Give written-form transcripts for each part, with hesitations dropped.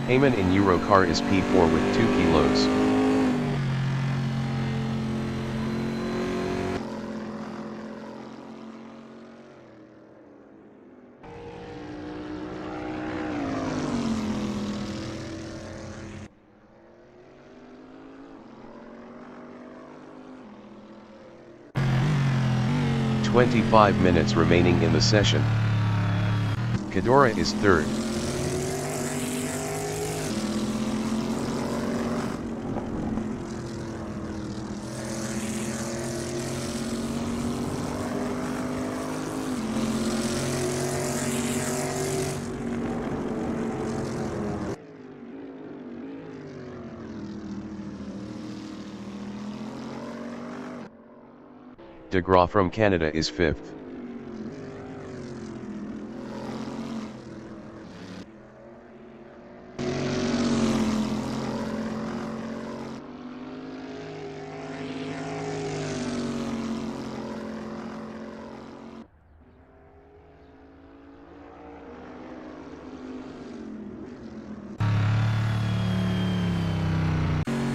Heyman in Eurocar is P4 with 2 kilos. "25 minutes remaining in the session. Cadora is third. DeGraw from Canada is fifth.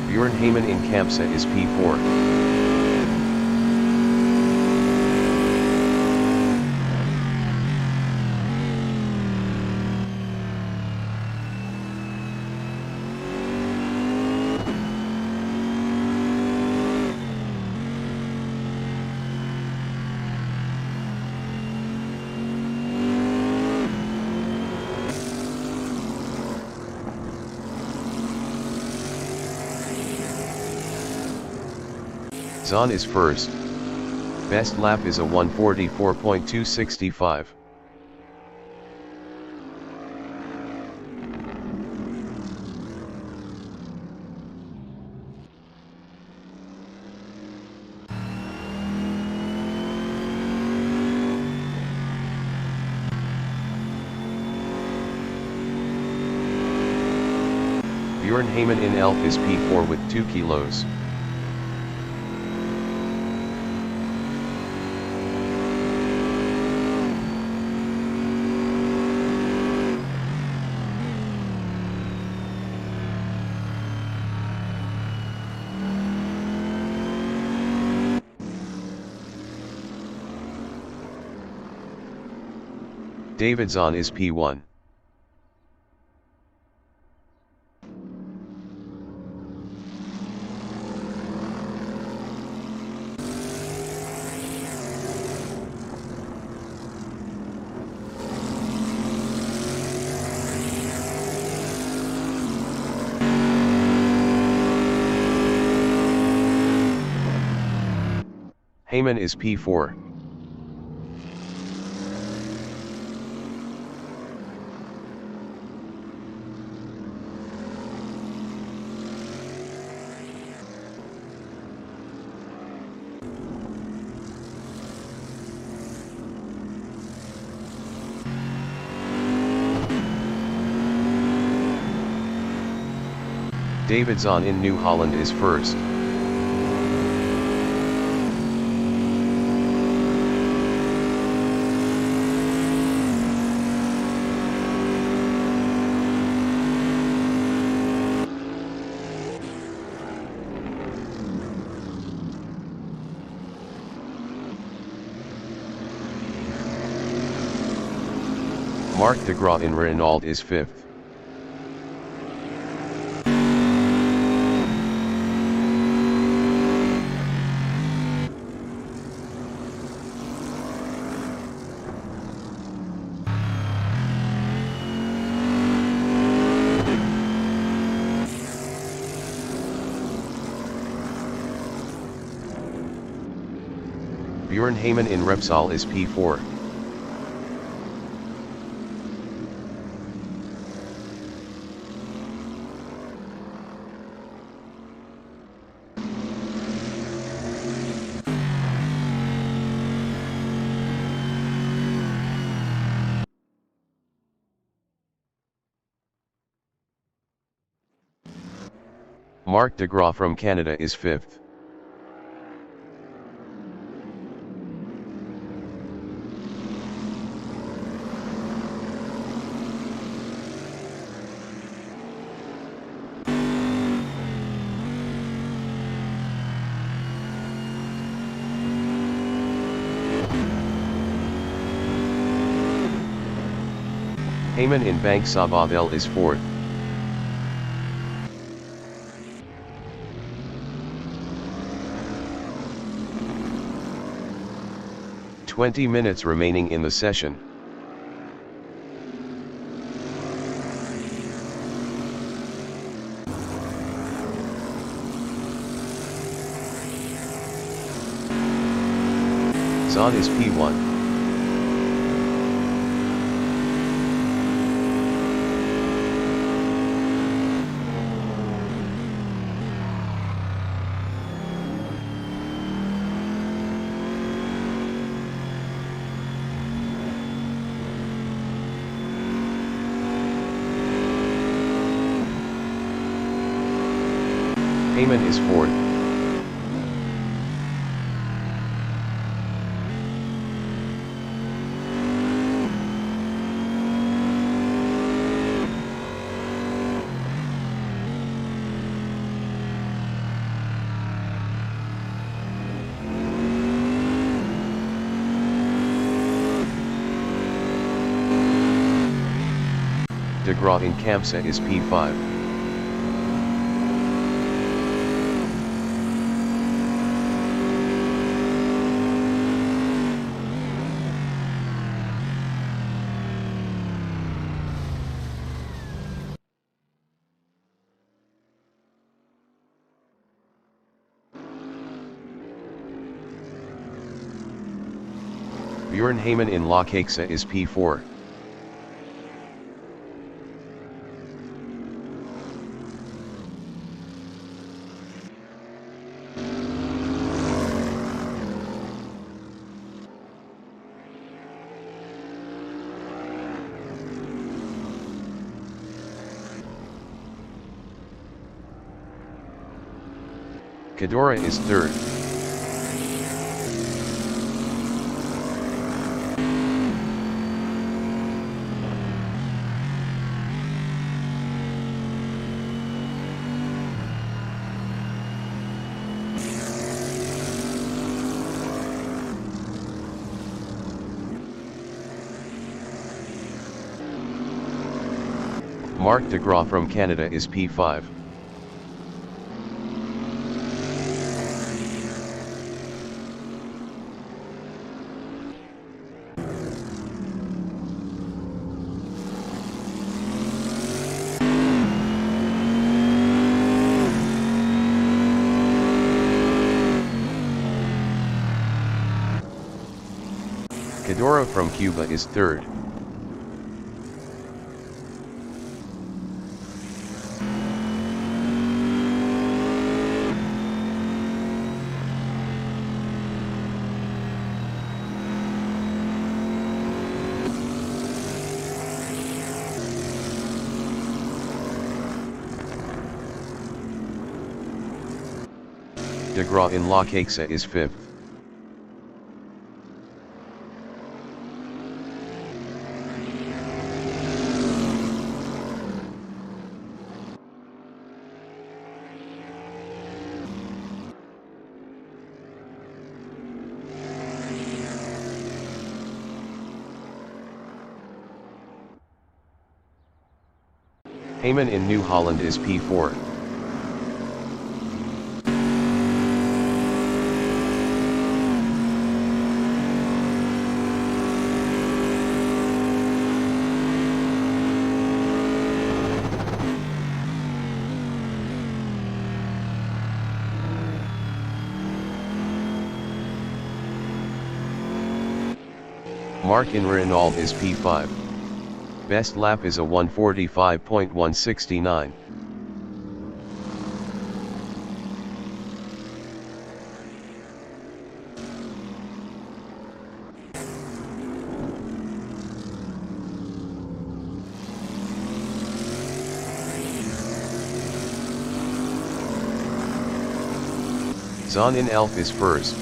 Bjorn Heyman in Campsa is P4. Zahn is first. Best lap is a 1:44.265. Bjorn Heyman in Elf is P4 with 2 kilos. David Zahn is P1. Heyman is P4. David Zahn in New Holland is first. Marc DeGraw in Renault is fifth. Bjorn Heyman in Repsol is P4. Marc DeGraw from Canada is fifth. Heyman in Bank Sabadell is 4th. "20 minutes remaining in the session. Zahn is P1. Heyman is 4th. De Graaf in Kamsa is P5. Björn Heyman in La Caixa is P4. Cadora is 3rd. Mark de Graaf from Canada is P5. Cadora from Cuba is 3rd. De Graaf in La Caixa is 5th. Heyman in New Holland is P4. Mark in Renault is P5. Best lap is a 1:45.169. Zahn in Elf is first.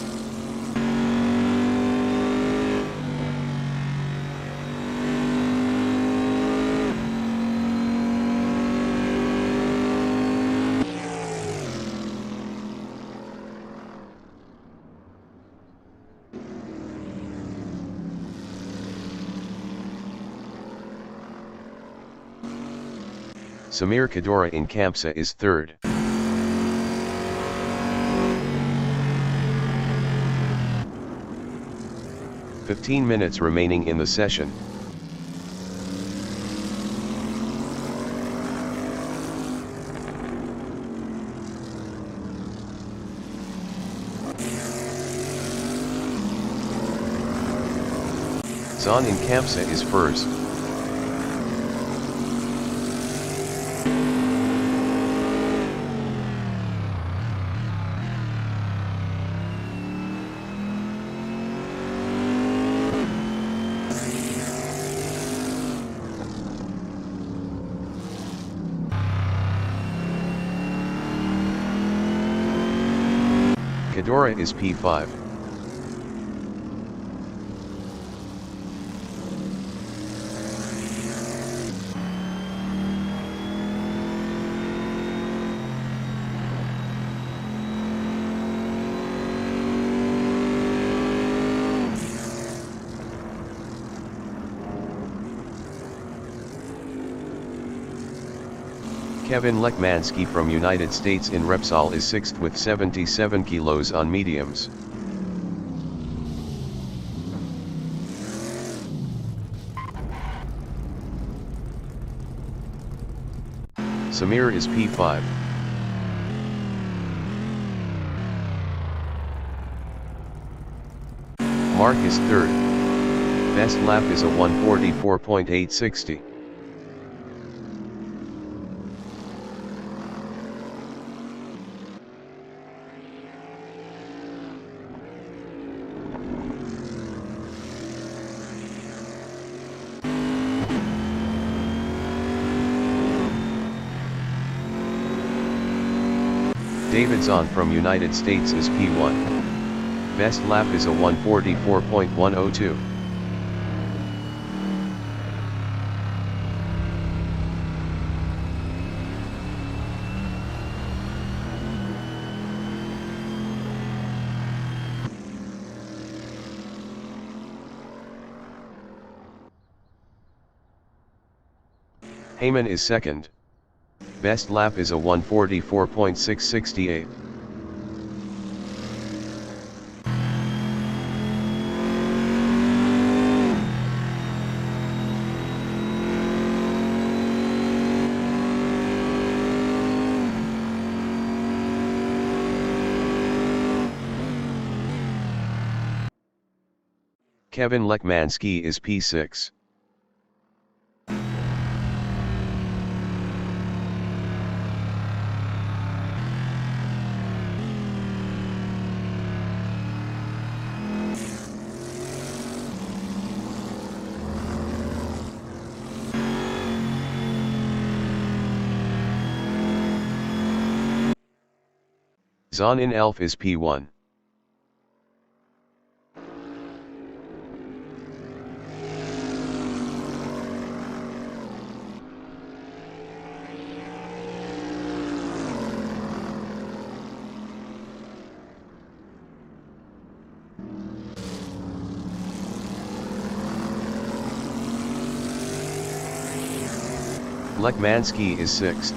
Samir Kadora in Kamsa is third. "15 minutes remaining in the session. Zahn in Kamsa is first. Kadora is P5. Kevin Lekmansky from United States in Repsol is 6th with 77 kilos on mediums. Samir is P5. Mark is third. Best lap is a 1:44.860. David Zahn from United States is P1. Best lap is a 1:44.102. Heyman is second. Best lap is a 1:44.668. Kevin Lekmansky is P6. Zahn in Elf is P1. Lekmansky is 6th.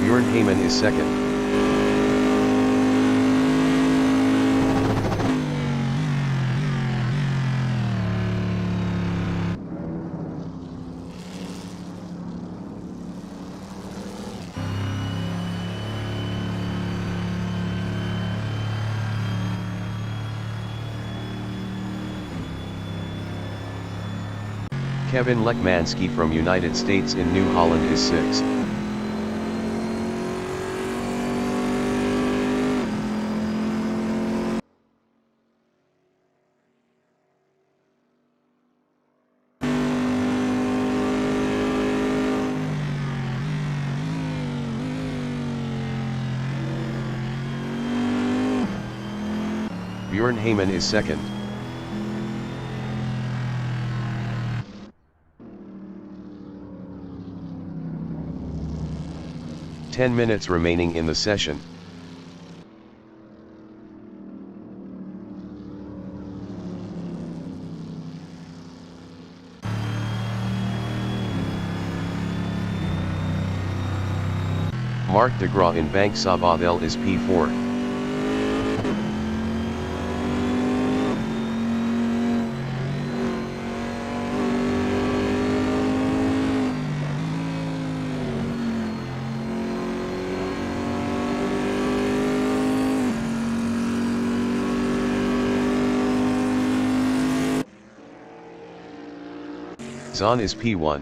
Bjorn Heyman is second. Kevin Lekmansky from United States in New Holland is 6th. Björn Heyman is second. Ten minutes remaining in the session. Mark de Graaf in Bank Sabadell is P4. Zahn is P1.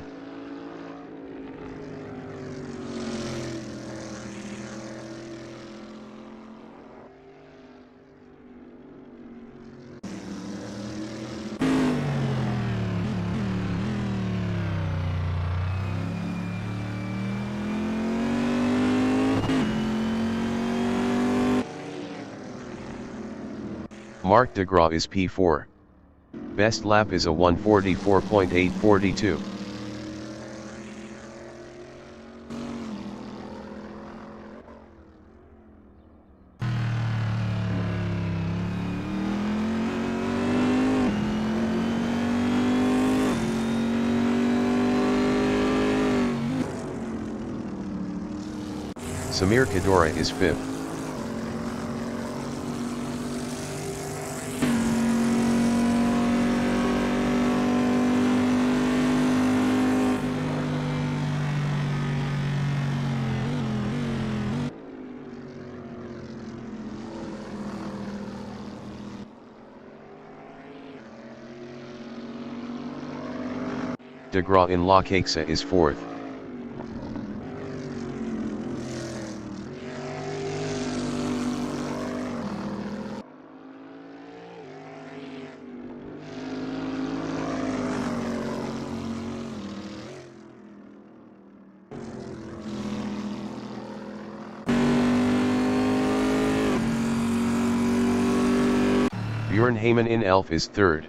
Mark de Graaf is P4. Best lap is a 1:44.842. Samir Kadora is 5th. De Graaf in La Caixa is 4th. Björn Heyman in Elf is 3rd.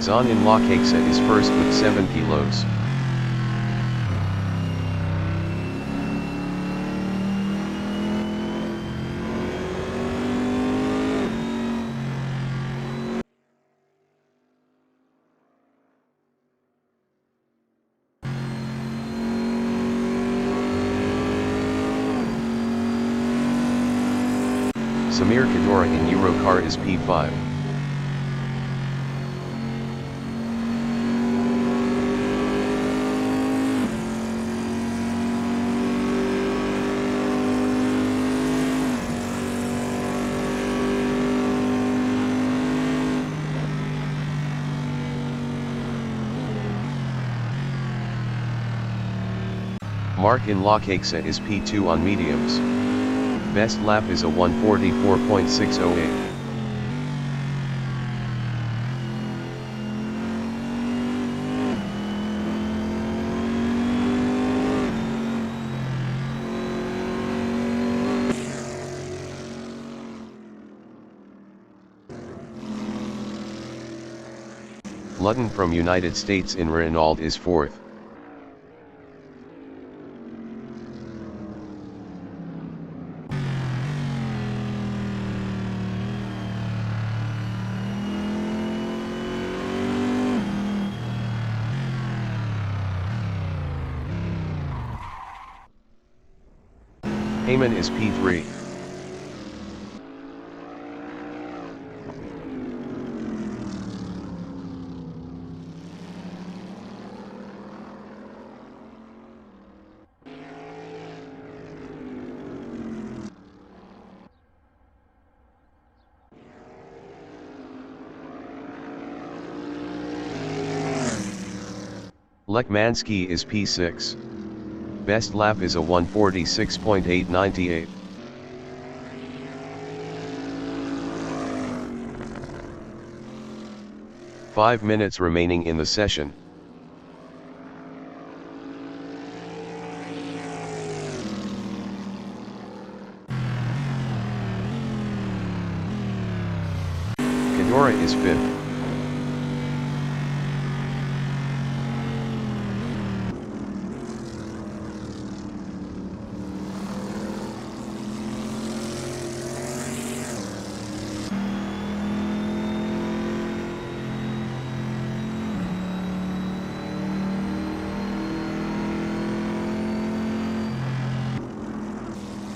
Zahn in La Caixa is 1st with 7 kilos. Samir Kadora in Eurocar is P5. Mark in La Caixa is P2 on mediums. Best lap is a 1:44.608. Ludden from United States in Renault is 4th. Heyman is P3. Lekmansky is P6. Best lap is a 1:46.898. Five minutes remaining in the session. Cadora is fifth.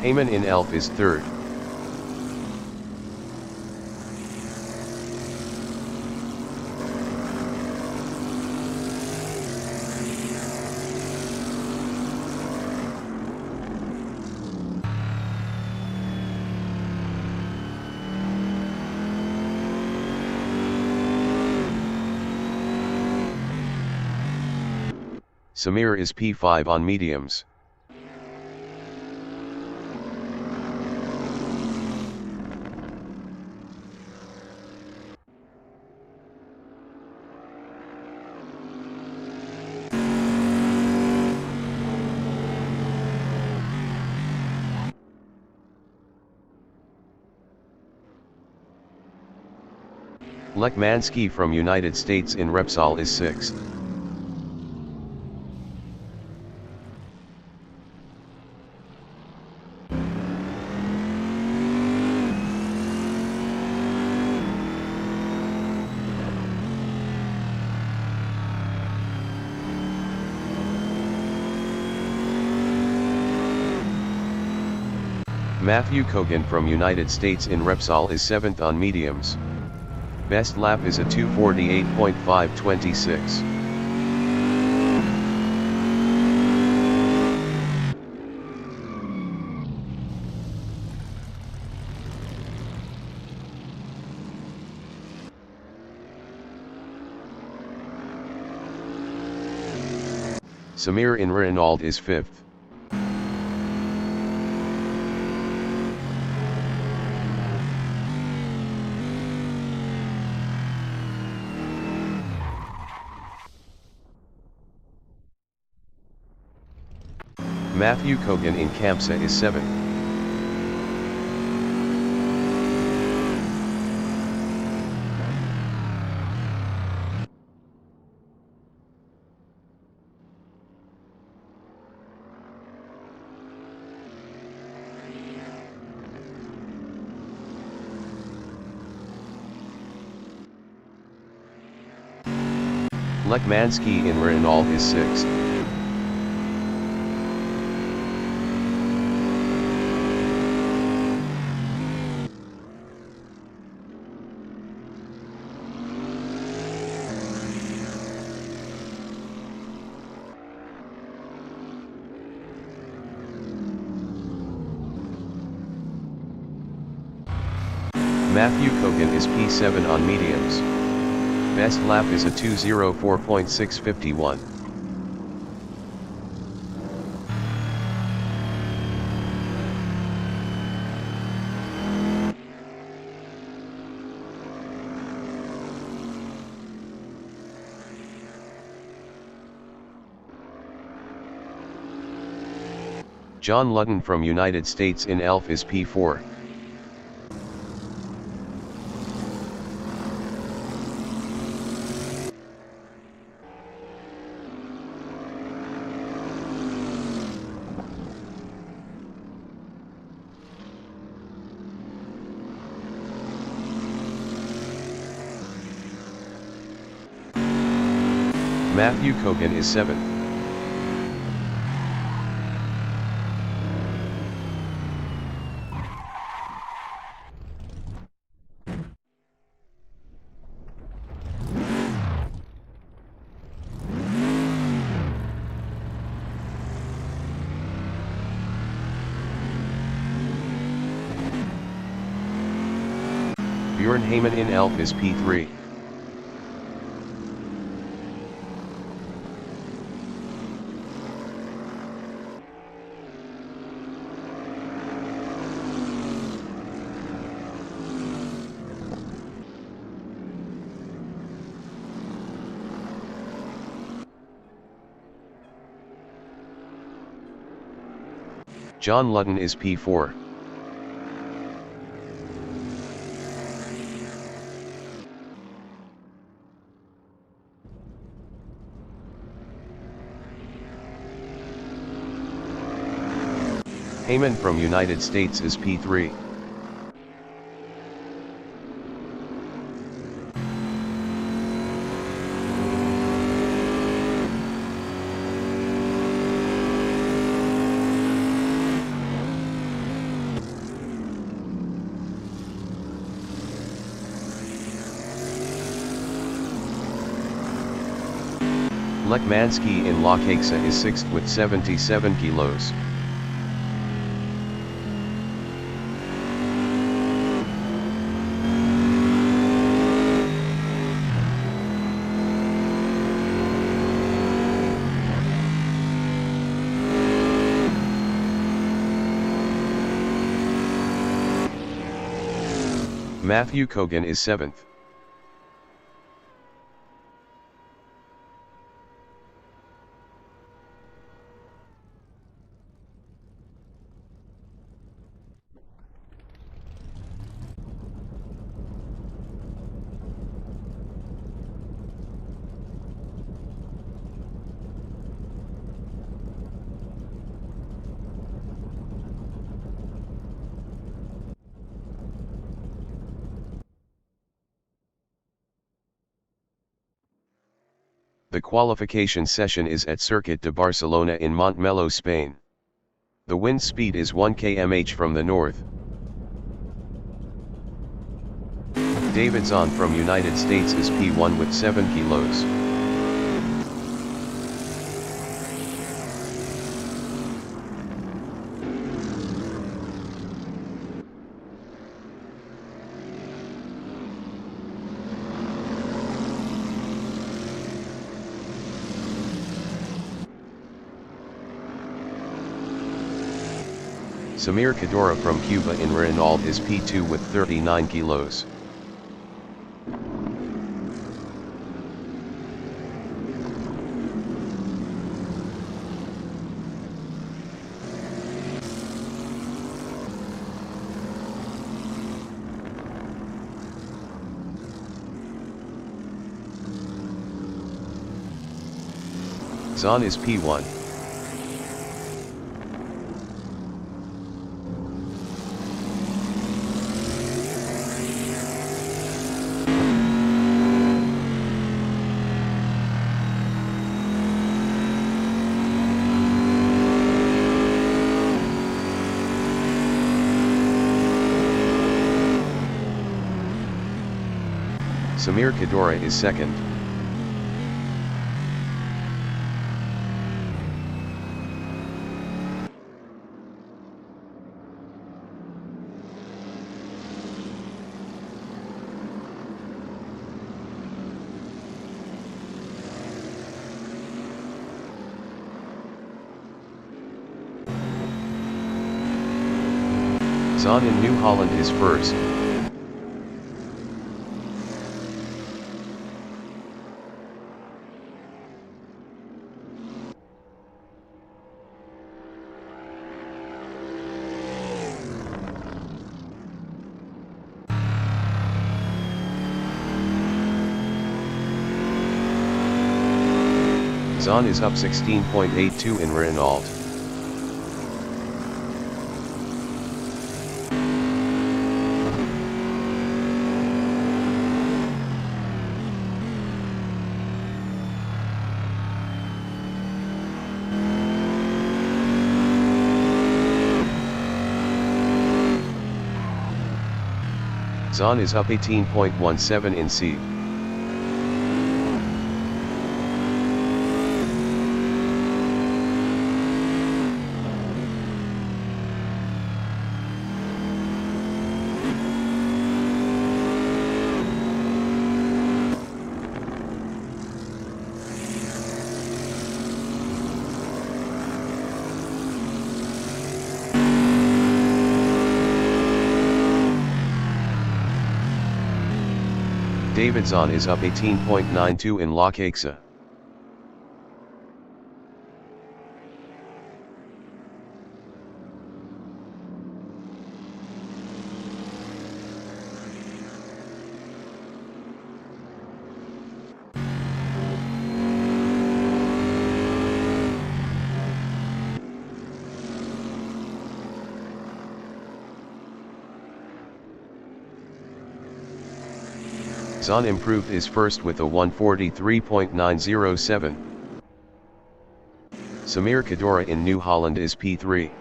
Heyman in Elf is third. Samir is P5 on mediums. Lekmansky from United States in Repsol is sixth. Matthew Kogan from United States in Repsol is seventh on mediums. Best lap is a 2:48.526. Samir in Renault is fifth. Matthew Kogan in Campsa is seventh. Lekmansky in Renault is sixth. Matthew Kogan is P7 on mediums. Best lap is a 2:04.651. John Ludden from United States in Elf is P4. Matthew Kogan is seventh. Bjorn Heyman in Elf is P3. John Ludden is P4. Heyman from United States is P3. Lekmansky in Lokaksa is 6th with 77 kilos. Matthew Kogan is 7th. The qualification session is at Circuit de Barcelona in Montmeló, Spain. The wind speed is 1 km/h from the north. Davidson from United States is P1 with 7 kilos. Samir Kadora from Cuba in Renault is P2 with 39 kilos. Zahn is P1. Samir Kadora is 2nd. Zahn in New Holland is 1st. Zahn is up 16.82 in Renault. Zahn is up 18.17 in C. Davidson is up 18.92 in Lokaksa. Zahn improved his first with a 143.907. Samir Kadora in New Holland is P3.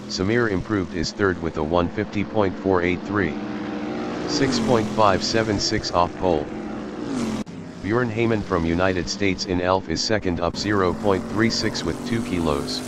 Samir improved his third with a 150.483. 6.576 off pole. Bjorn Heyman from United States in ELF is second up 0.36 with 2 kilos.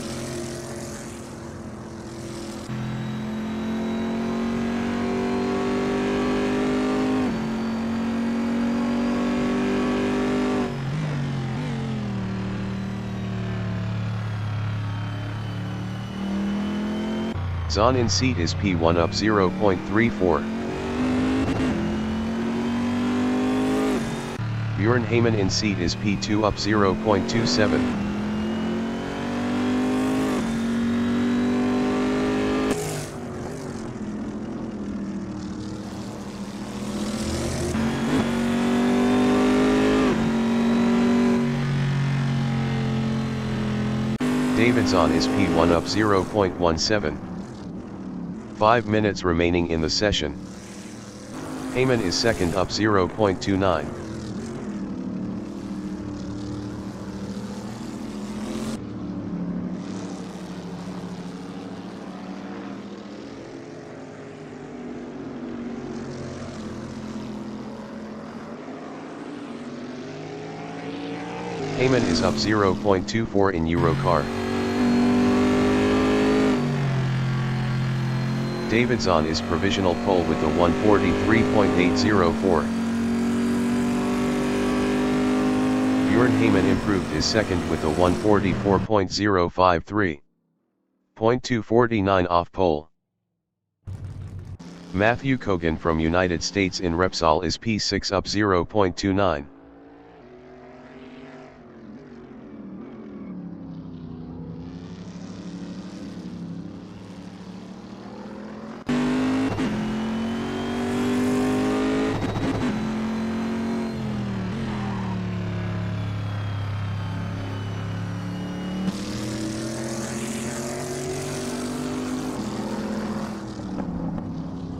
Zahn in seat is P1 up 0.34. Bjorn Heyman in seat is P2 up 0.27. David Zahn is P1 up 0.17. 5 minutes remaining in the session. Heyman is second up 0.29. Heyman is up 0.24 in Eurocar. David Zahn is provisional pole with a 143.804. Bjorn Heyman improved his second with a 144.053. 0.249 off pole. Matthew Kogan from United States in Repsol is P6 up 0.29.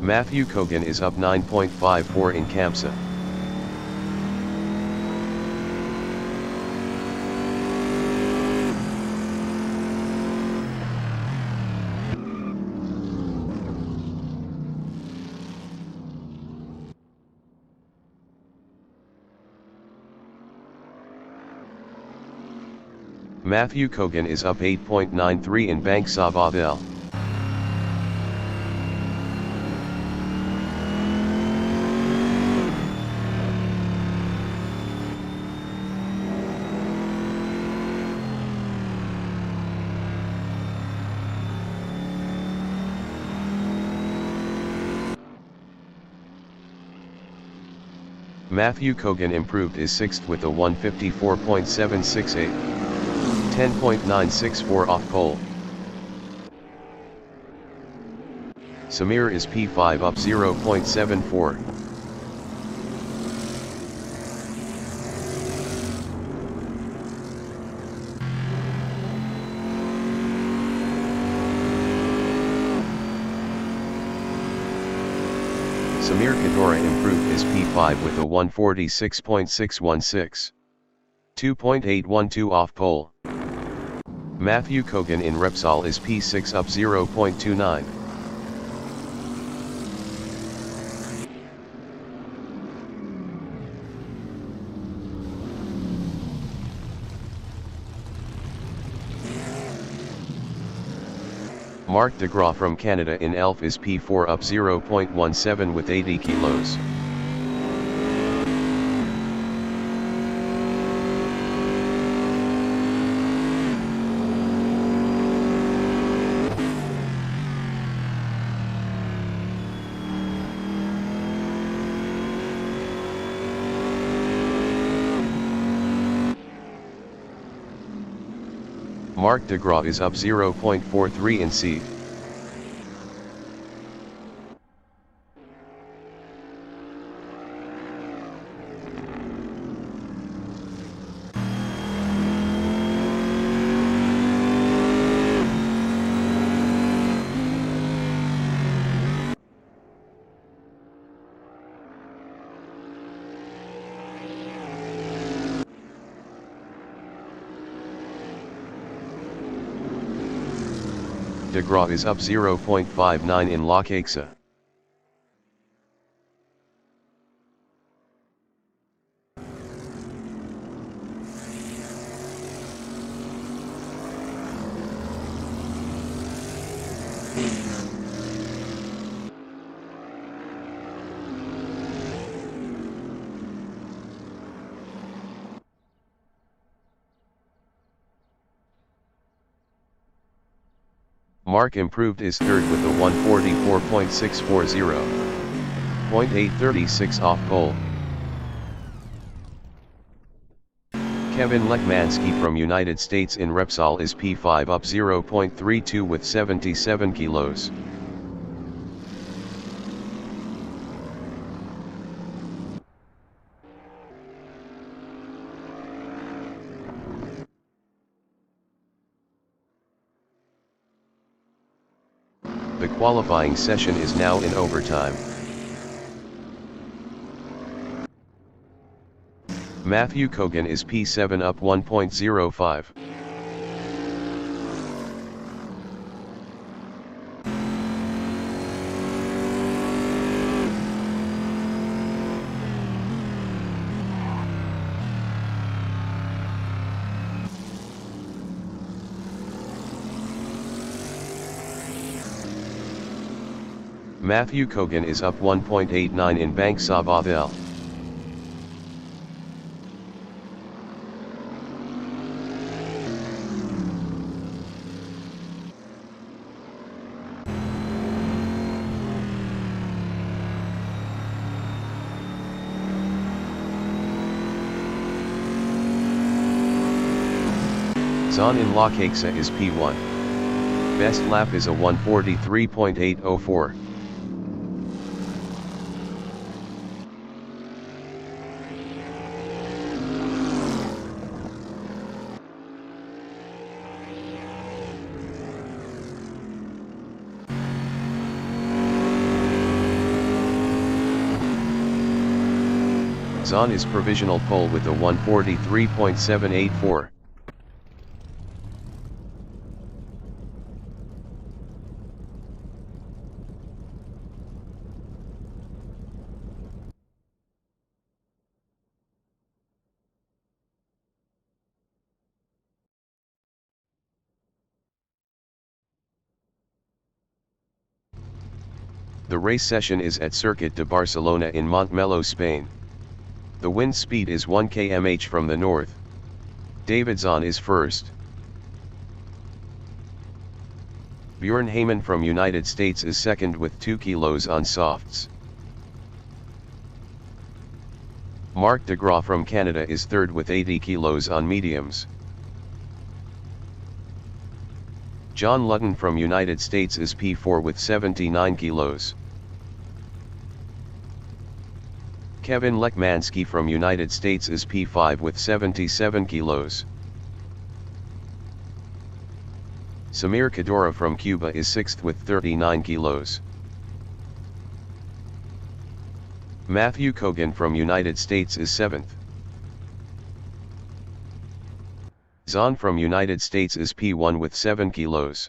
Matthew Kogan is up 9.54 in Kamsa. Matthew Kogan is up 8.93 in Bank Sabadell. Matthew Kogan improved his sixth with a 154.768. 10.964 off pole. Samir is P5 up 0.74. Samir Kadora improved his P5 with a 146.616. 2.812 off pole. Matthew Kogan in Repsol is P6 up 0.29. Marc DeGraw from Canada in ELF is P4 up 0.17 with 80 kilos. Marc DeGraw is up 0.43 in seed. de Gras is up 0.59 in La Caixa. Mark improved is third with a 144.640. 0.836 off pole. Kevin Lekmansky from United States in Repsol is P5 up 0.32 with 77 kilos. The qualifying session is now in overtime. Matthew Kogan is P7 up 1.05. Matthew Kogan is up 1.89 in Bank Sabadell. Zon in La Caixa is P1. Best lap is a 1:43.804. Zon is provisional pole with a 1:43.784. The race session is at Circuit de Barcelona in Montmeló, Spain. The wind speed is 1 km/h from the north. David Zon is first. Bjorn Heyman from United States is second with 2 kilos on softs. Mark de Gras from Canada is third with 80 kilos on mediums. John Lutton from United States is P4 with 79 kilos. Kevin Lekmansky from United States is P5 with 77 kilos. Samir Kadora from Cuba is 6th with 39 kilos. Matthew Kogan from United States is 7th. Zon from United States is P1 with 7 kilos.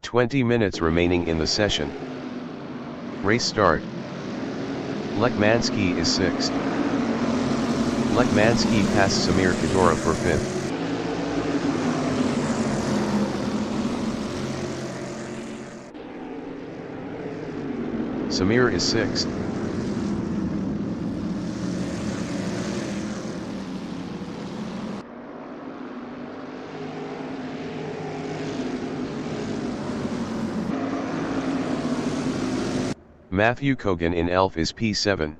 20 minutes remaining in the session. Race start. Lekmansky is 6th. Lekmansky passed Samir Kadora for 5th. Samir is 6th. Matthew Kogan in ELF is P7.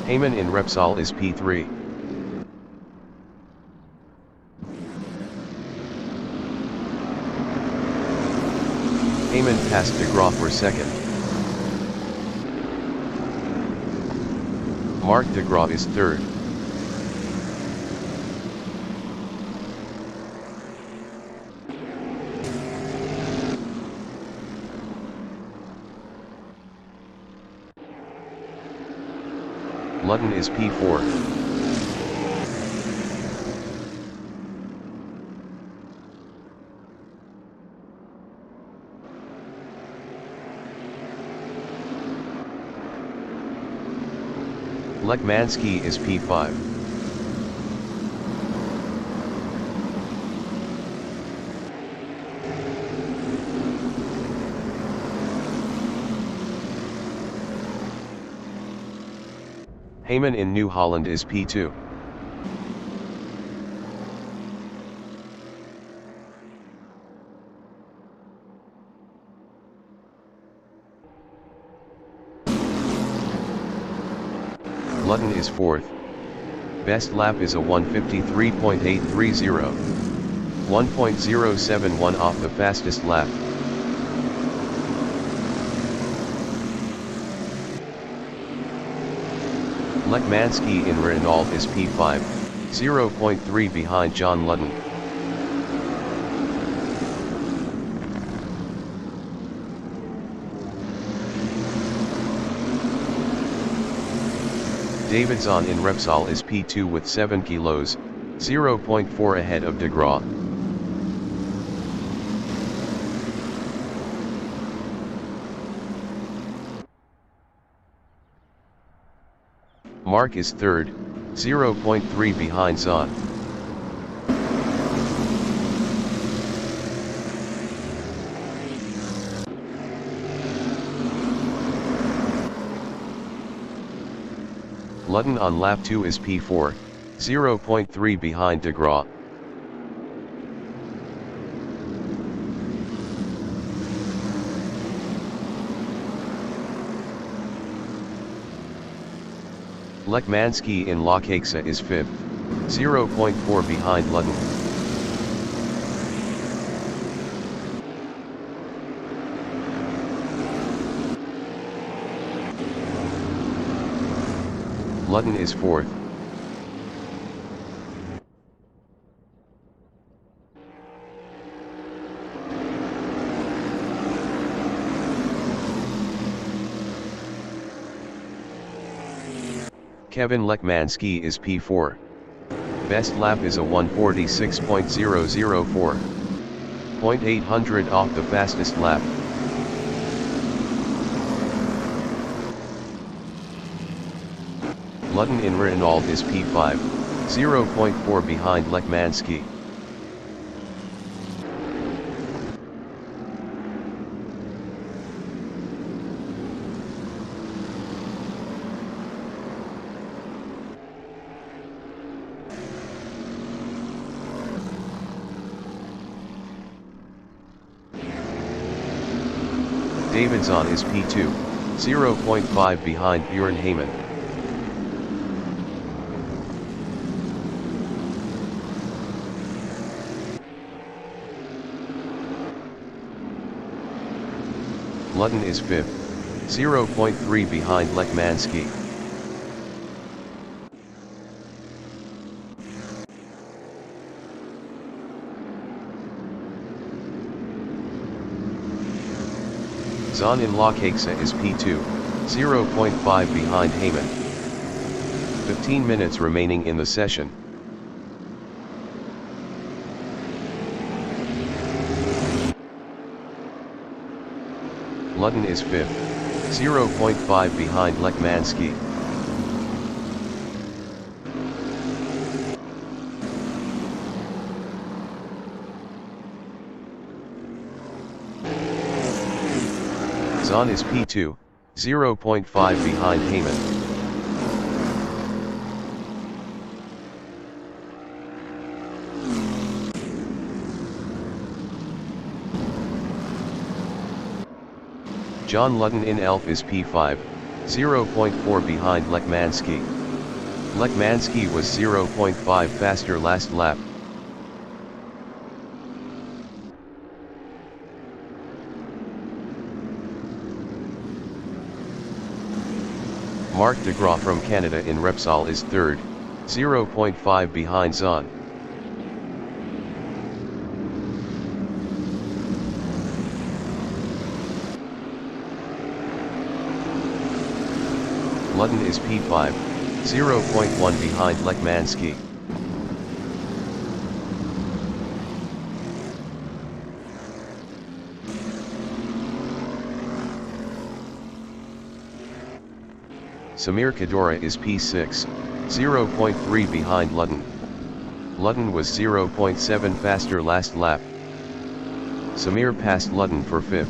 Heyman in Repsol is P3. Heyman passed de Graaf for 2nd. Mark de Graaf is 3rd. Ludden is P4. Lekmansky is P5. Heyman in New Holland is P2. Ludden is 4th. Best lap is a 1:53.830. 1.071 off the fastest lap. Lekmansky in Renault is P5, 0.3 behind John Ludden. Davidson in Repsol is P2 with 7 kilos, 0.4 ahead of de Graaf. Mark is 3rd, 0.3 behind Zahn. Ludden on lap 2 is P4, 0.3 behind de Graaf. Lekmansky in La Caixa is 5th, 0.4 behind Ludden. Ludden is 4th. Kevin Lekmansky is P4. Best lap is a 1:46.004. 0.800 off the fastest lap. Ludden in Renault is P5, 0.4 behind Lekmansky. Davidson is P2, 0.5 behind Bjorn Heyman. Ludden is 5th, 0.3 behind Lekmansky. Zon in Lokaksa is P2, 0.5 behind Heyman. 15 minutes remaining in the session. Ludden is 5th, 0.5 behind Lekmansky. Zon is P2, 0.5 behind Heyman. John Ludden in Elf is P5, 0.4 behind Lekmansky. Lekmansky was 0.5 faster last lap. Marc de Graaf from Canada in Repsol is 3rd, 0.5 behind Zon. Ludden is P5, 0.1 behind Lekmansky. Samir Kadora is P6, 0.3 behind Ludden. Ludden was 0.7 faster last lap. Samir passed Ludden for 5th.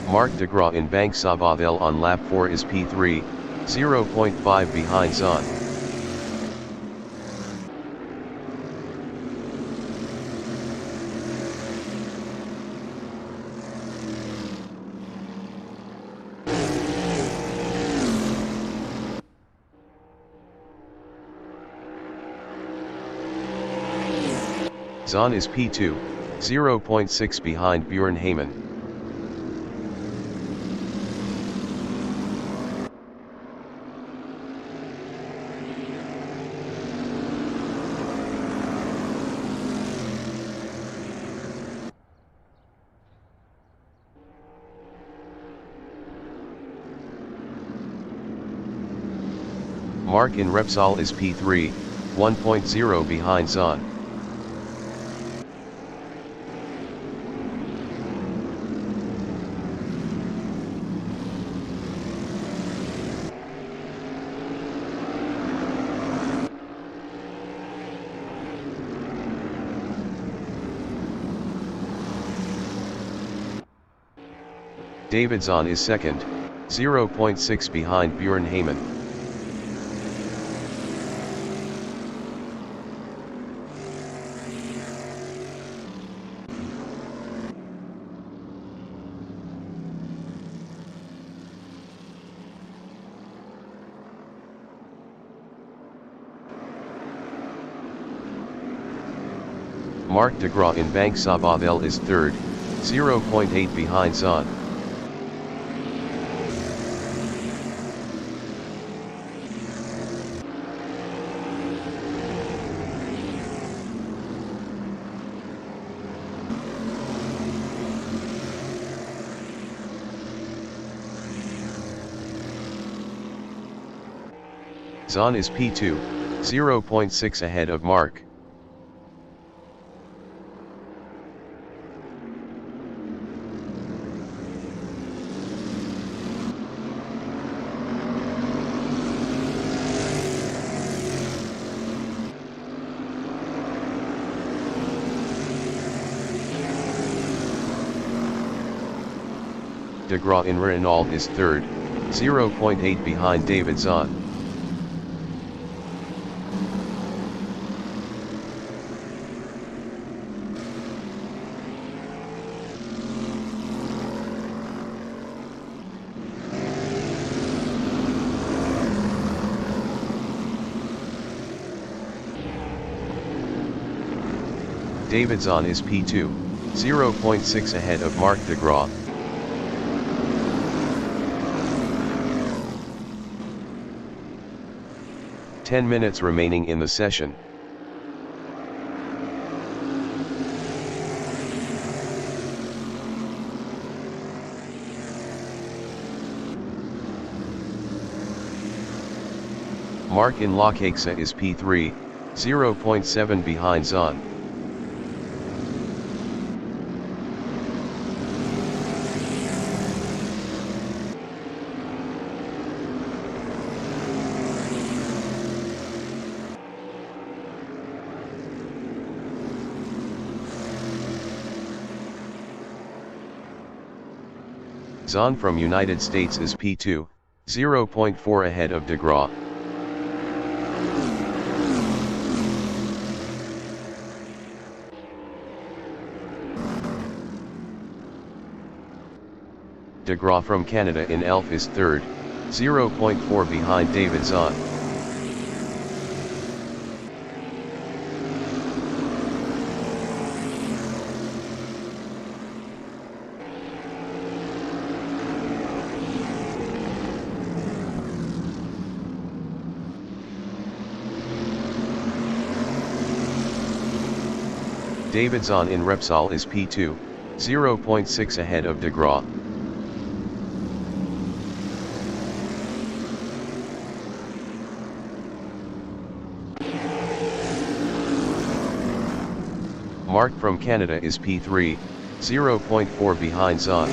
Marc de Graaf in Bank Sabadell on lap 4 is P3, 0.5 behind Zon. Zon is P2, 0.6 behind Bjorn Heyman. Marc in Repsol is P3, 1.0 behind Zon. David Zon is 2nd, 0.6 behind Bjorn Heyman. Marc de Graaf in Bank Sabadell is 3rd, 0.8 behind Zon. Zon is P2, 0.6 ahead of Marc. De Graaf in Renault is 3rd, 0.8 behind David Zon. David Zon is P2, 0.6 ahead of Marc de Graaf. 10 minutes remaining in the session. Mark in Locaxa is P3, 0.7 behind Zahn. Zahn from United States is P2, 0.4 ahead of De Graaf. De Graaf from Canada in Elf is third, 0.4 behind David Zahn. David Zahn in Repsol is P2, 0.6 ahead of De Graaf. Mark from Canada is P3, 0.4 behind Zahn.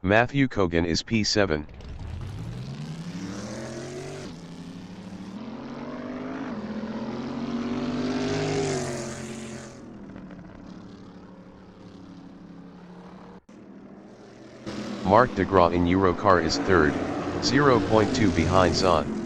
Matthew Kogan is P7. Mark de Graaf in Eurocar is third, 0.2 behind Zahn.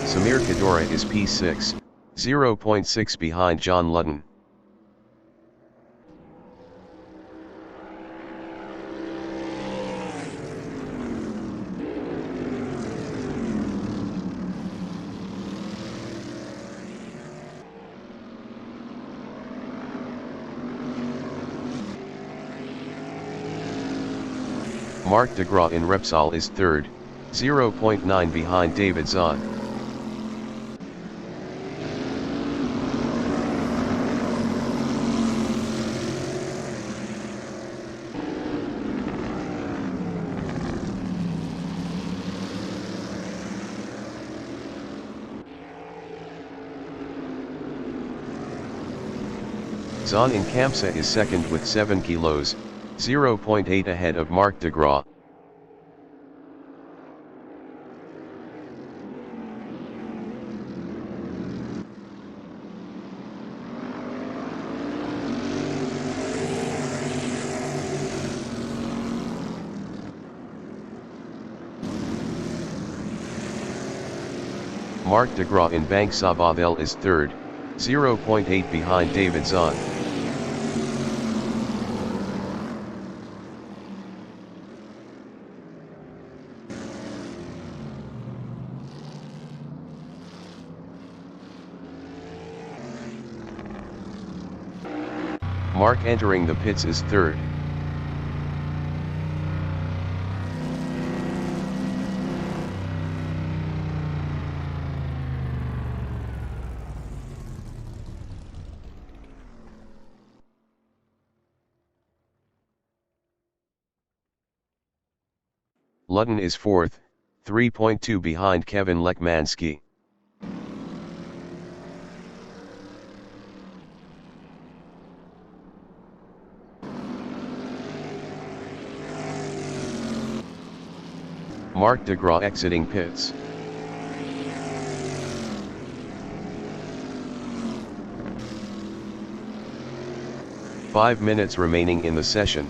Samir Kadora is P6, 0.6 behind John Ludden. Mark de Graaf in Repsol is third, 0.9 behind David Zahn. Zahn in Campsa is second with 7 kilos, 0.8 ahead of Mark de Graaf. Mark de Graaf in Bank Sabadell is third, 0.8 behind David Zahn. Mark entering the pits is third. Ludden is fourth, 3.2 behind Kevin Lekmanski. Mark de Graaf exiting pits. 5 minutes remaining in the session.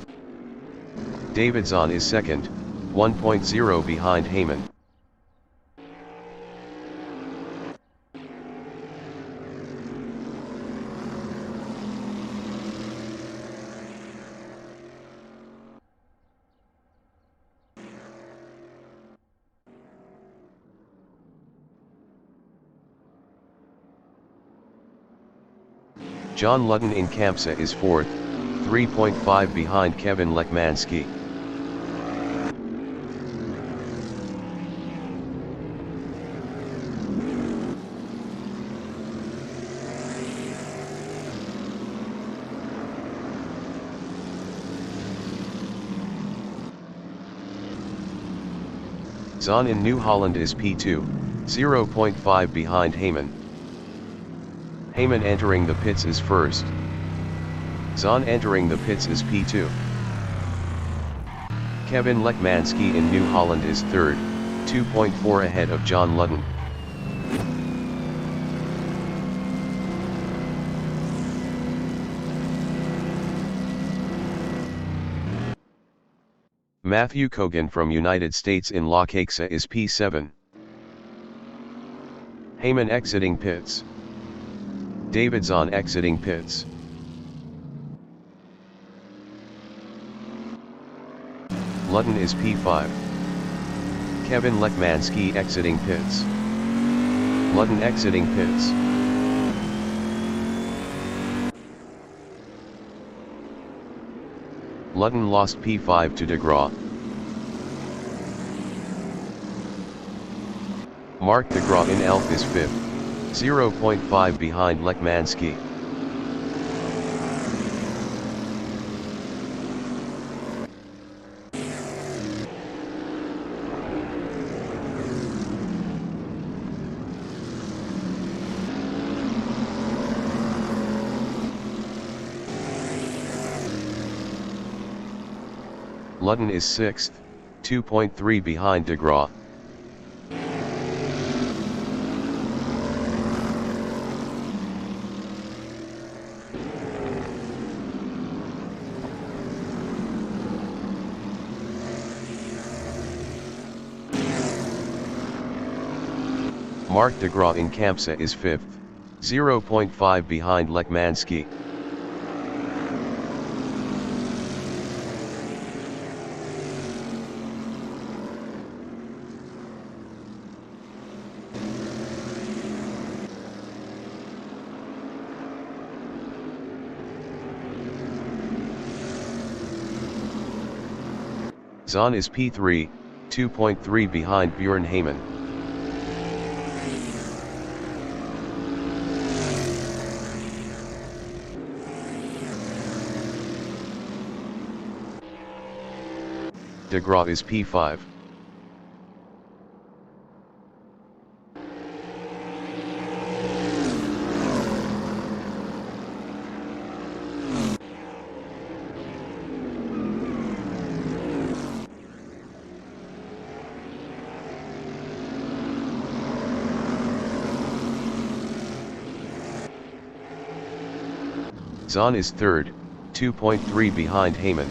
Davidson is second, 1.0 behind Heyman. John Ludden in Kampsa is fourth, 3.5 behind Kevin Lekmanski. Zahn in New Holland is P2, 0.5 behind Heyman. Heyman entering the pits is first. Zahn entering the pits is P2. Kevin Lekmanski in New Holland is third, 2.4 ahead of John Ludden. Matthew Kogan from United States in La Caixa is P7. Heyman exiting pits. Davidson exiting pits. Ludden is P5. Kevin Lekmanski exiting pits. Ludden exiting pits. Ludden lost P5 to DeGraw. Mark DeGraw in Elf is 5th, 0.5 behind Lekmanski. Ludden is 6th, 2.3 behind DeGraw. Mark DeGraw in Kampsa is 5th, 0.5 behind Lekmanski. Zahn is P3, 2.3 behind Bjorn Heyman. DeGraw is P5. Zahn is third, 2.3 behind Heyman.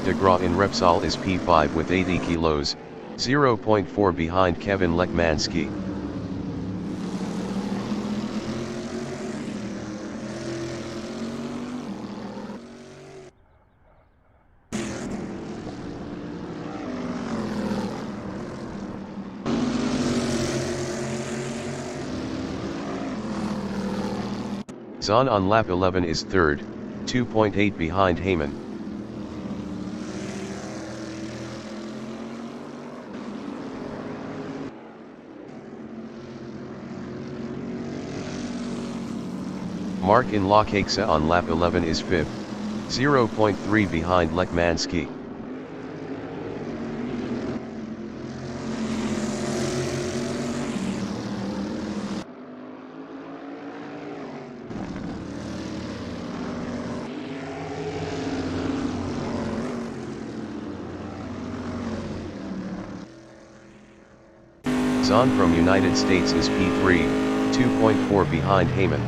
DeGraw in Repsol is P5 with 80 kilos, 0.4 behind Kevin Lekmanski. Zahn on lap 11 is third, 2.8 behind Heyman. Mark in La Caixa on lap 11 is 5th, 0.3 behind Lekmanski. Zahn from United States is P3, 2.4 behind Heyman.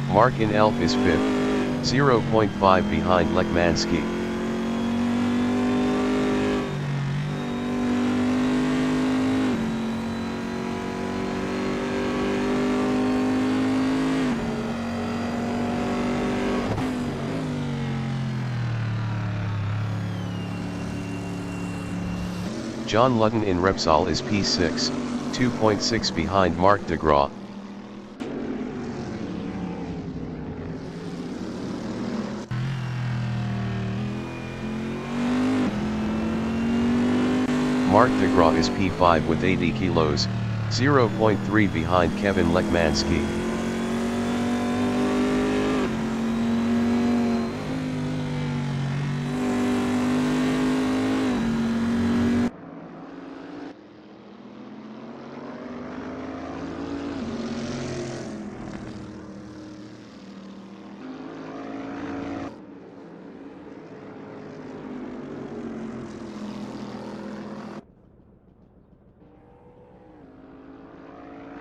Mark in Elf is 5th, 0.5 behind Lekmansky. John Ludden in Repsol is P6, 2.6 behind Mark de Graaf. Mark de Graaf is P5 with 80 kilos, 0.3 behind Kevin Lekmansky.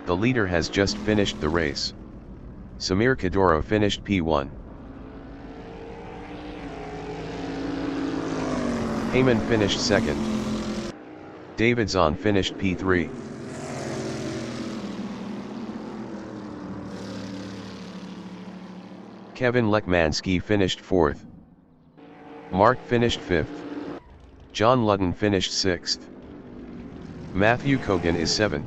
The leader has just finished the race. Samir Kadoro finished P1. Heyman finished 2nd. David Zahn finished P3. Kevin Lekmansky finished 4th. Mark finished 5th. John Ludden finished 6th. Matthew Kogan is 7th.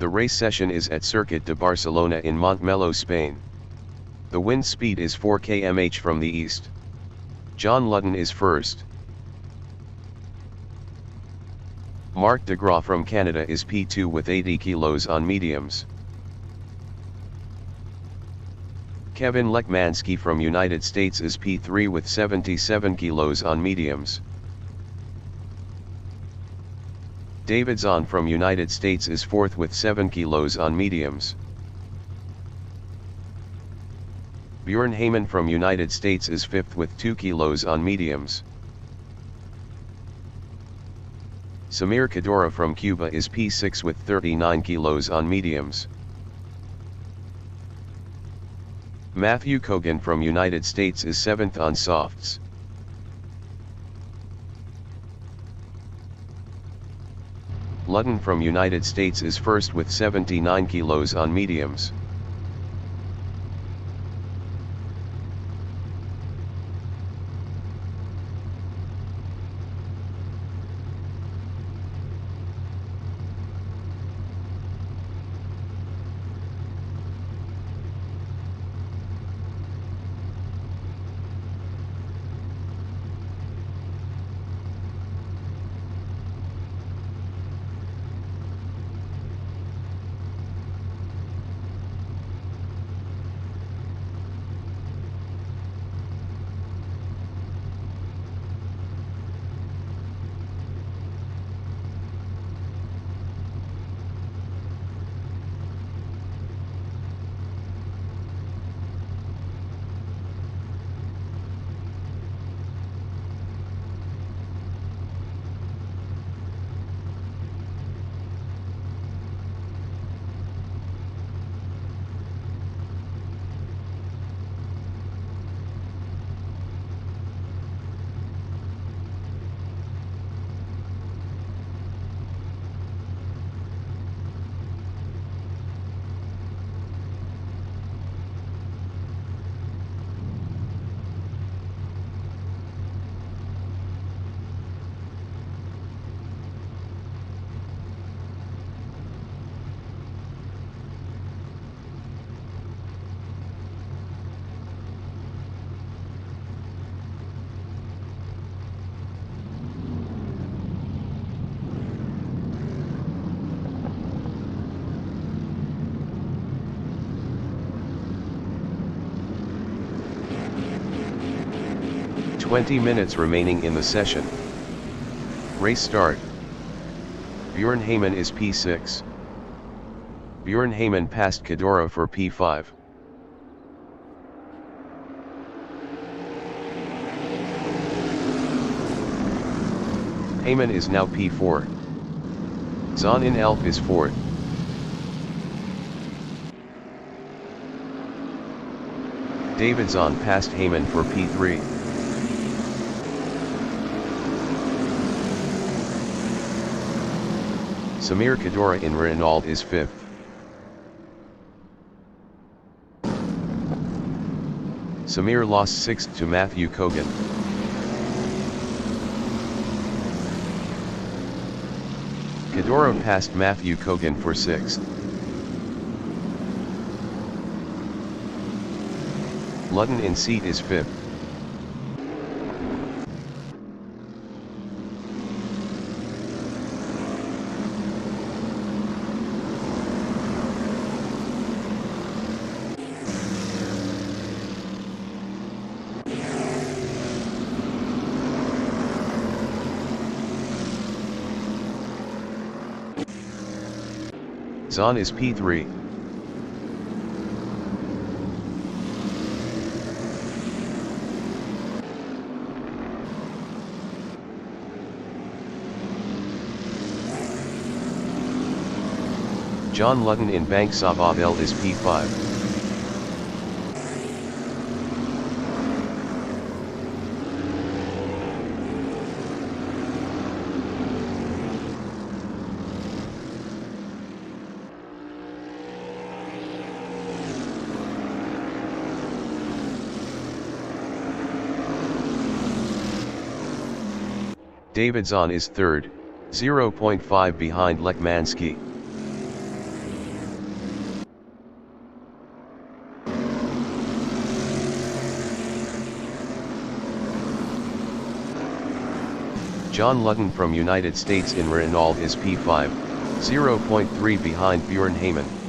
The race session is at Circuit de Barcelona in Montmeló, Spain. The wind speed is 4 km/h from the east. John Ludden is first. Mark de Graaf from Canada is P2 with 80 kilos on mediums. Kevin Lekmansky from United States is P3 with 77 kilos on mediums. David Zahn from United States is 4th with 7 kilos on mediums. Bjorn Heyman from United States is 5th with 2 kilos on mediums. Samir Kadoro from Cuba is P6 with 39 kilos on mediums. Matthew Kogan from United States is 7th on softs. Ludden from United States is first with 79 kilos on mediums. 20 minutes remaining in the session. Race start. Bjorn Heyman is P6. Bjorn Heyman passed Cadoro for P5. Heyman is now P4. Zahn in Elf is 4th. David Zahn passed Heyman for P3. Samir Cadora in Renault is 5th. Samir lost 6th to Matthew Kogan. Cadora passed Matthew Kogan for 6th. Ludden in seat is 5th. Zahn is P3. John Ludden in Bank Sabadell is P5. David Zahn is 3rd, 0.5 behind Lekmansky. John Ludden from United States in Renault is P5, 0.3 behind Bjorn Heyman.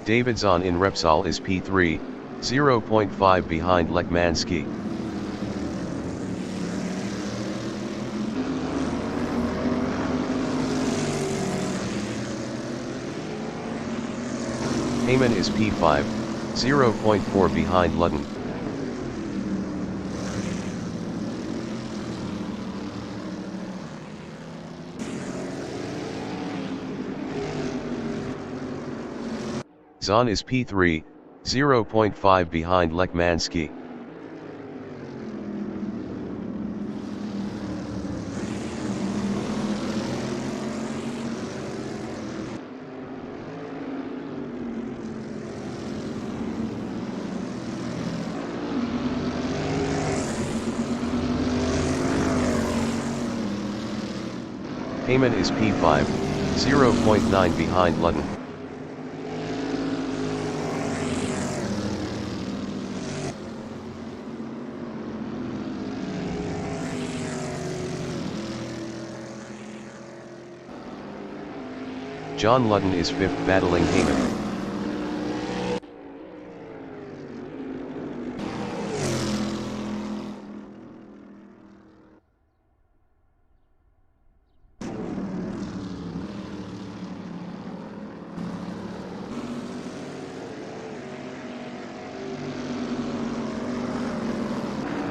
David Zahn in Repsol is P3, 0.5 behind Lekmansky. Heyman is P5, 0.4 behind Ludden. Zahn is P3, 0.5 behind Lekmansky. Heyman is P5, 0.9 behind Ludden. John Ludden is 5th battling Heyman.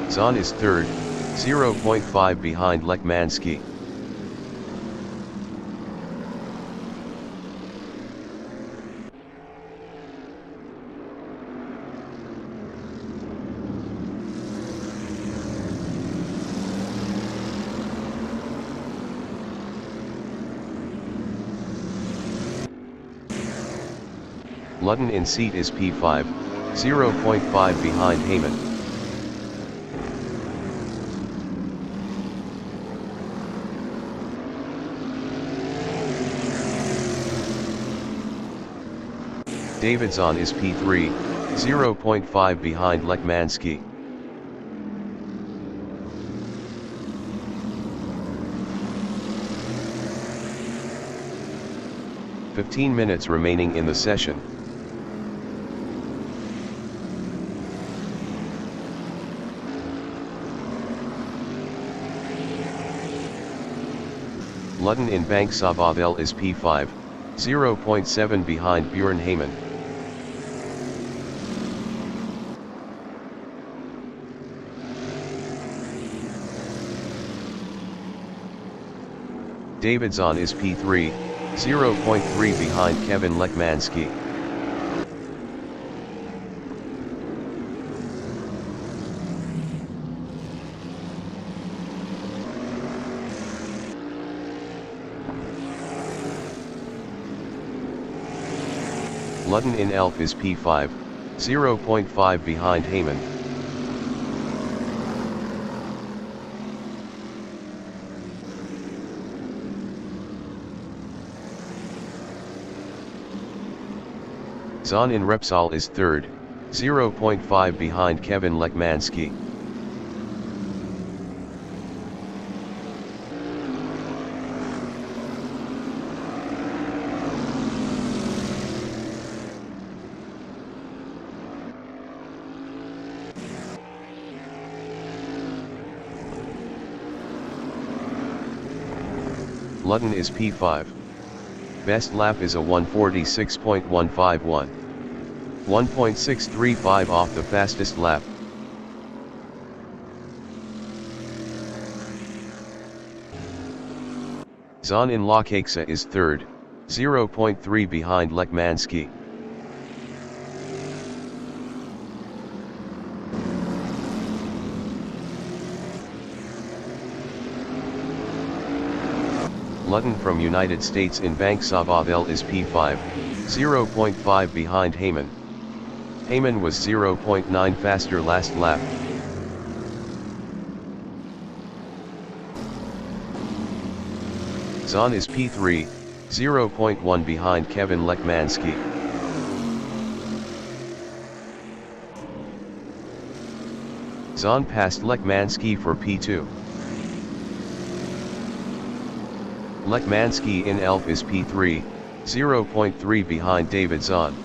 Zahn is 3rd, 0.5 behind Lekmansky. Ludden in seat is P5, 0.5 behind Heyman. David Zahn is P3, 0.5 behind Lekmansky. 15 minutes remaining in the session. Ludden in Bank Sabadell is P5, 0.7 behind Björn Heyman. David Zahn is P3, 0.3 behind Kevin Lekmanski. Ludden in Elf is P5, 0.5 behind Heyman. Zahn in Repsol is third, 0.5 behind Kevin Lekmanski. Ludden is P5. Best lap is a 1:46.151. 1.635 off the fastest lap. Zahn in Lokaxa is third, 0.3 behind Lekmanski. Ludden from United States in Bank Sabadell is P5, 0.5 behind Heyman. Heyman was 0.9 faster last lap. Zahn is P3, 0.1 behind Kevin Lekmanski. Zahn passed Lekmanski for P2. Lekmanski in Elf is P3, 0.3 behind David Zahn.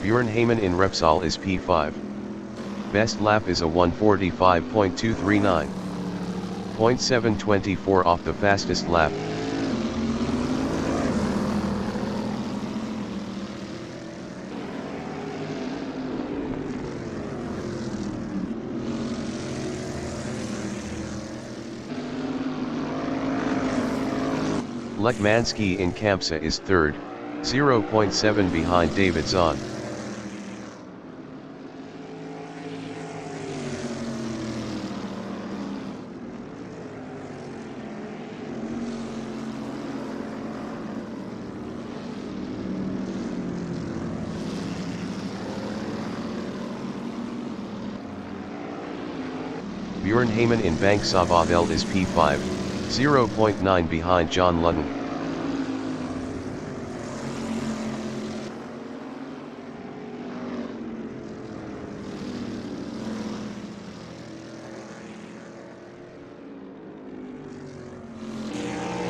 Björn Heyman in Repsol is P5. Best lap is a 1:45.239. 0.724 off the fastest lap. Lekmanski in Kampsa is third, 0.7 behind David Zahn. Björn Heyman in Bank Sabadell is P5, 0.9 behind John Ludden.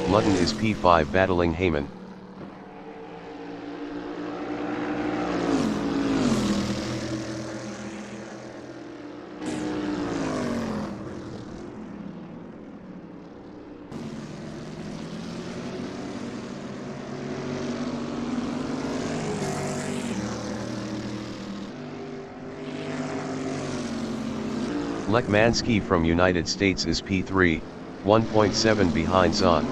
Ludden is P5 battling Heyman. Lekmanski from United States is P3, 1.7 behind Zahn.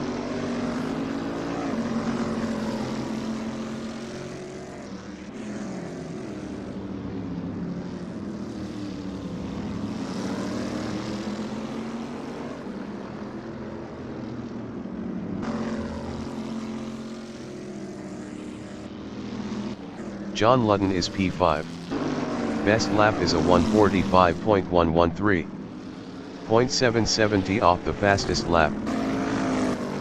John Ludden is P5. Best lap is a 1:45.113. .770 off the fastest lap.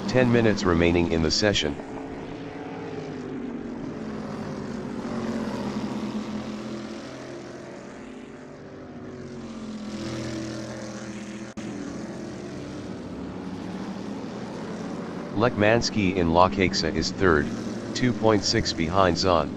10 minutes remaining in the session. Lekmanski in Lokaksa is third, 2.6 behind Zahn.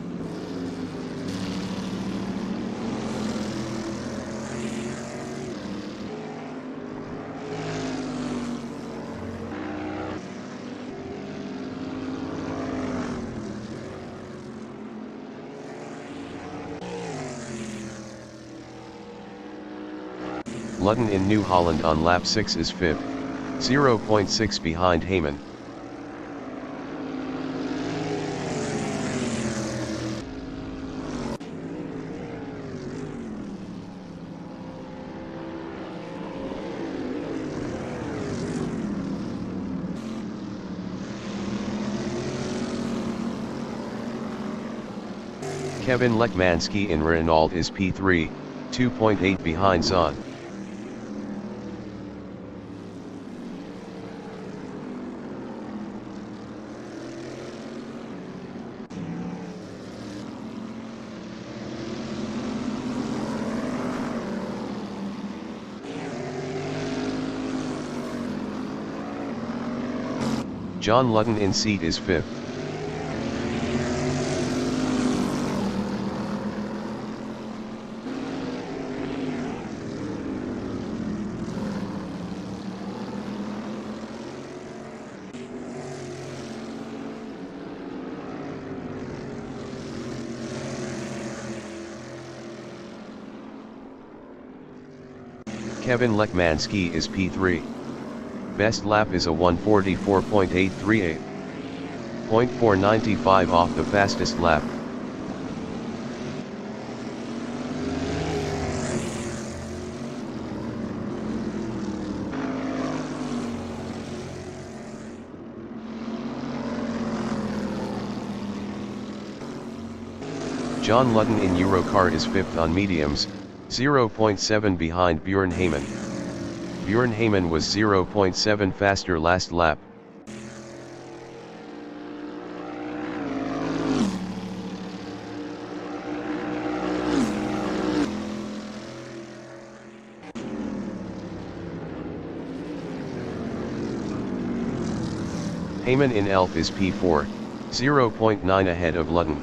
Ludden in New Holland on lap 6 is fifth, 0.6 behind Heyman. Kevin Lekmanski in Renault is P3, 2.8 behind Zahn. John Ludden in seat is fifth. Kevin Lekmanski is P3. Best lap is a 1:44.838. 0.495 off the fastest lap. John Ludden in Eurocar is fifth on mediums, 0.7 behind Björn Heyman. Björn Heyman was 0.7 faster last lap. Heyman in Elf is P4, 0.9 ahead of Ludden.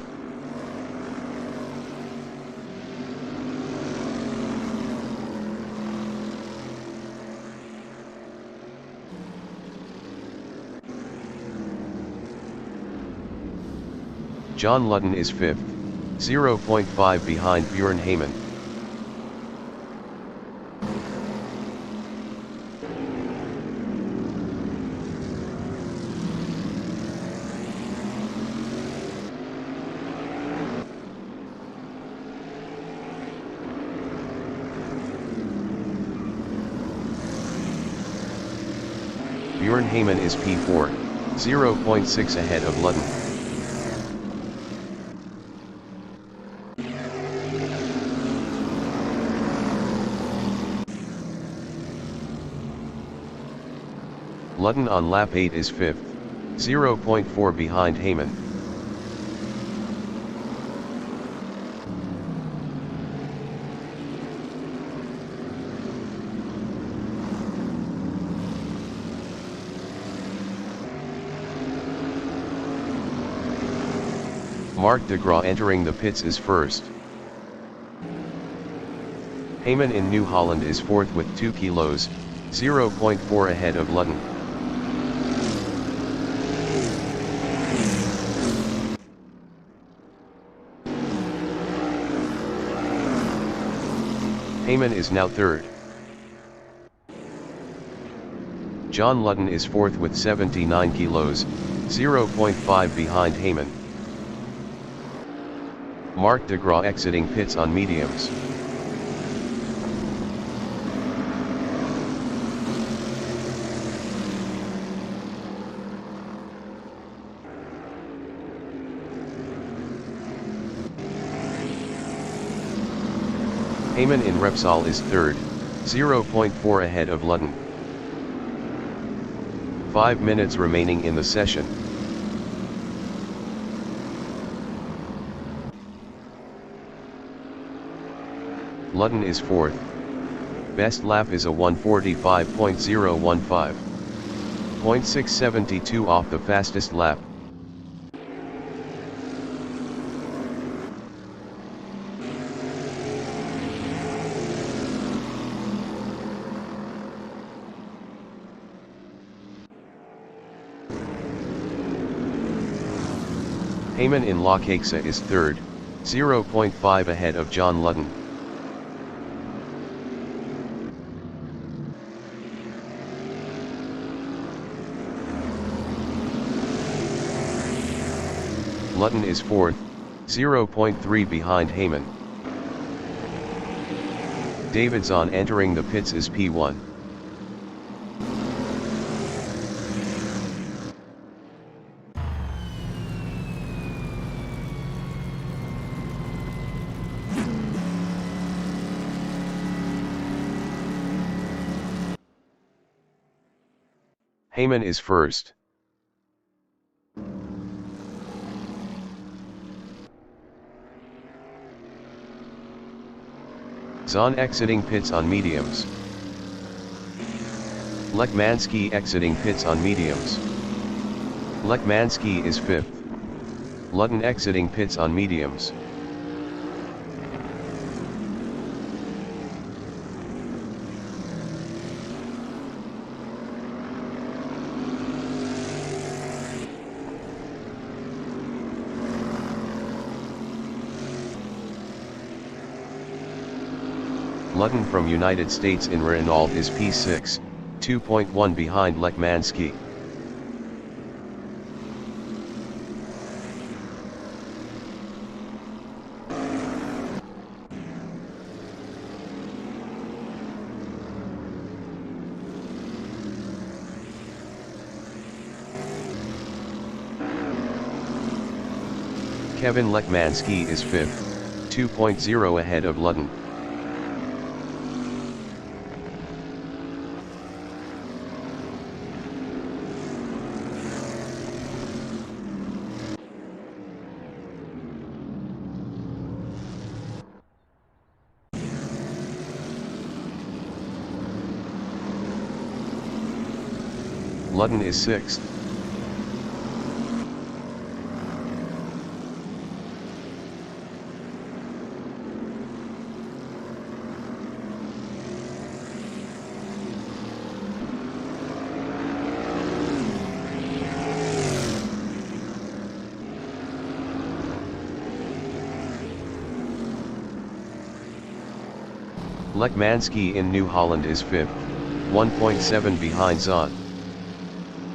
John Ludden is fifth, 0.5 behind Björn Heyman. Björn Heyman is P4, 0.6 ahead of Ludden. Ludden on lap 8 is fifth, 0.4 behind Heyman. Mark de Graaf entering the pits is first. Heyman in New Holland is fourth with 2 kilos, 0.4 ahead of Ludden. Heyman is now third. John Ludden is fourth with 79 kilos, 0.5 behind Heyman. Mark de Graaf exiting pits on mediums. Heyman in Repsol is third, 0.4 ahead of Ludden. 5 minutes remaining in the session. Ludden is 4th. Best lap is a 1:45.015. 0.672 off the fastest lap. Heyman in La Caixa is 3rd, 0.5 ahead of John Ludden. Ludden is 4th, 0.3 behind Heyman. Davidson entering the pits is P1. Heyman is 1st. Zahn exiting pits on mediums. Lekmanski exiting pits on mediums. Lekmanski is 5th. Ludden exiting pits on mediums. Ludden from United States in Renault is P6, 2.1 behind Lekmanski. Kevin Lekmanski is 5th, 2.0 ahead of Ludden. Ludden is 6th. Lekmanski in New Holland is 5th, 1.7 behind Zahn.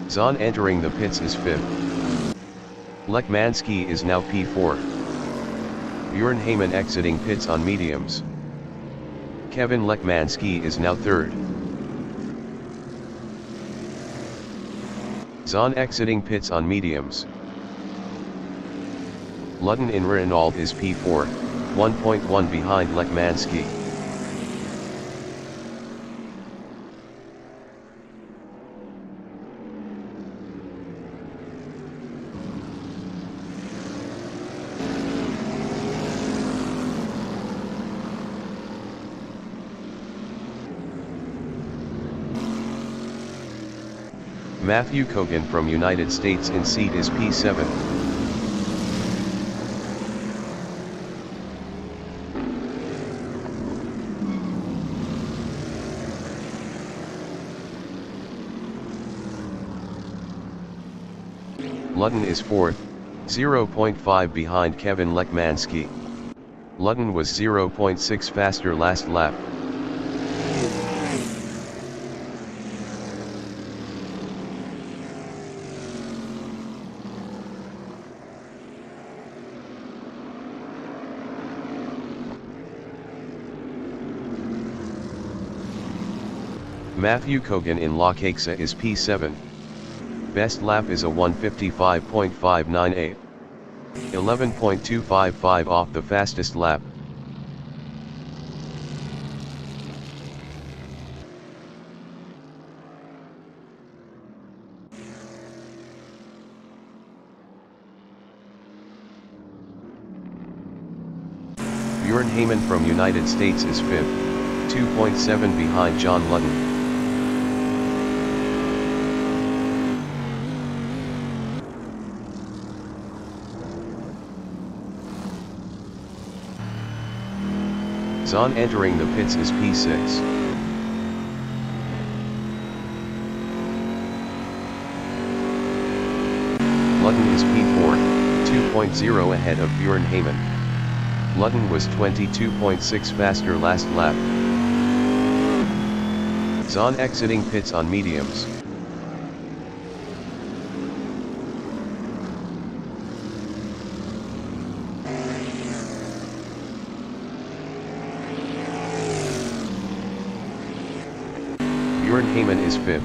Zahn entering the pits is 5th. Lekmanski is now P4. Bjorn Heyman exiting pits on mediums. Kevin Lekmanski is now 3rd. Zahn exiting pits on mediums. Ludden in Renault is P4, 1.1 behind Lekmanski. Matthew Kogan from United States in seat is P7. Ludden is 4th, 0.5 behind Kevin Lekmanski. Ludden was 0.6 faster last lap. Matthew Kogan in La Caixa is P7. Best lap is a 1:55.598. 11.255 off the fastest lap. Bjorn Heyman from United States is 5th, 2.7 behind John Ludden. Zahn entering the pits is P6. Ludden is P4, 2.0 ahead of Bjorn Heyman. Ludden was 22.6 faster last lap. Zahn exiting pits on mediums. Bjorn Heyman is 5th,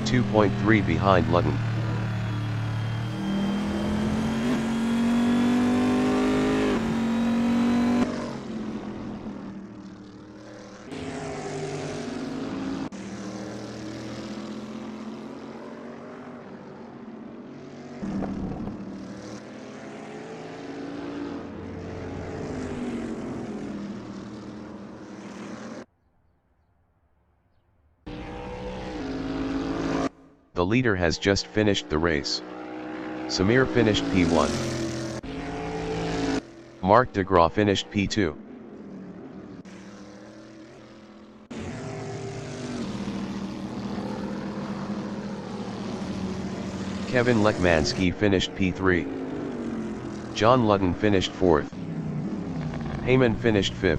2.3 behind Ludden. The leader has just finished the race. Samir finished P1. Marc de Graaf finished P2. Kevin Lekmanski finished P3. John Ludden finished 4th. Heyman finished 5th.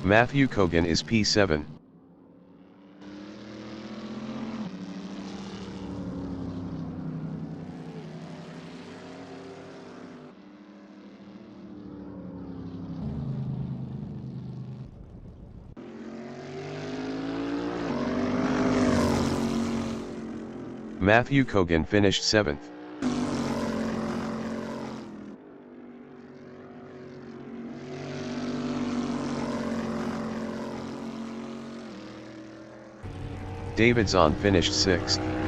Matthew Kogan is P7. Matthew Kogan finished 7th. David Zahn finished 6th.